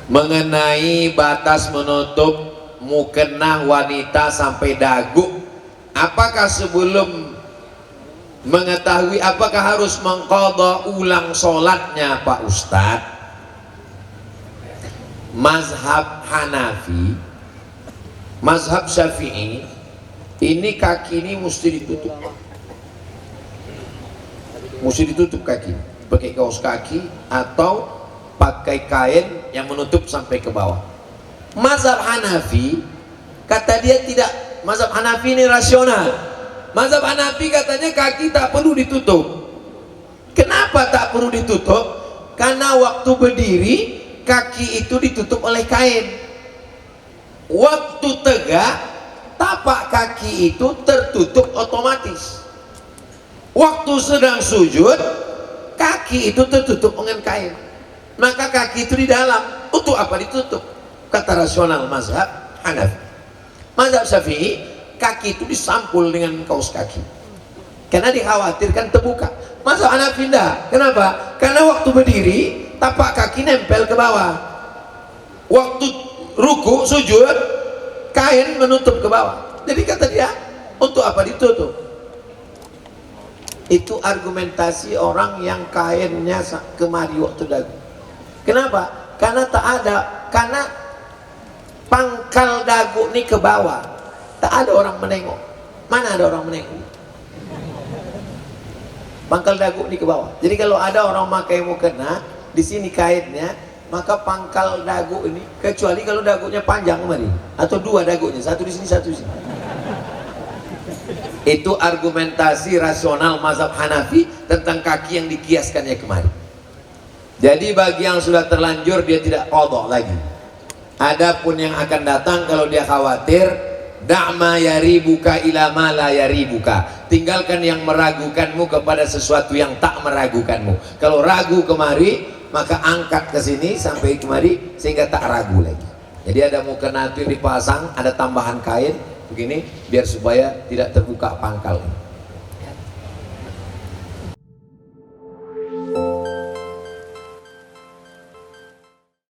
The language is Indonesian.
mengenai batas menutup mukena wanita sampai dagu. Apakah sebelum mengetahui apakah harus mengqadha ulang sholatnya Pak Ustadz? Mazhab Hanafi, mazhab Syafi'i, ini kaki ini mesti ditutup, kaki, pakai kaos kaki atau pakai kain yang menutup sampai ke bawah. Mazhab Hanafi kata dia tidak. Mazhab Hanafi ini rasional. Mazhab Hanafi katanya kaki tak perlu ditutup. Kenapa tak perlu ditutup? Karena waktu berdiri kaki itu ditutup oleh kain. Waktu tegak tapak kaki itu tertutup otomatis. Waktu sedang sujud kaki itu tertutup dengan kain. Maka kaki itu di dalam. Untuk apa ditutup? Kata rasional mazhab Hanafi. Mazhab Syafi'i, kaki itu disampul dengan kaos kaki karena dikhawatirkan terbuka. Mazhab Hanafi tidak. Kenapa? Karena waktu berdiri tapak kaki nempel ke bawah. Waktu ruku sujud kain menutup ke bawah. Jadi kata dia, untuk apa ditutup? Itu argumentasi orang yang kainnya kemari waktu dagu. Kenapa? Karena tak ada, karena pangkal dagu ini ke bawah, tak ada orang menengok. Mana ada orang menengok? Pangkal dagu ini ke bawah. Jadi kalau ada orang pakai mukena, di sini kainnya, maka pangkal dagu ini, kecuali kalau dagunya panjang kemari, atau dua dagunya, satu di sini, satu di sini. Itu argumentasi rasional mazhab Hanafi tentang kaki yang dikiaskannya kemari. Jadi bagi yang sudah terlanjur dia tidak qadha lagi. Adapun yang akan datang, kalau dia khawatir, da'ma yaribuka ila ma la yaribuka, tinggalkan yang meragukanmu kepada sesuatu yang tak meragukanmu. Kalau ragu kemari, maka angkat ke sini sampai kemari sehingga tak ragu lagi. Jadi ada mukena itu dipasang, ada tambahan kain begini biar supaya tidak terbuka pangkal.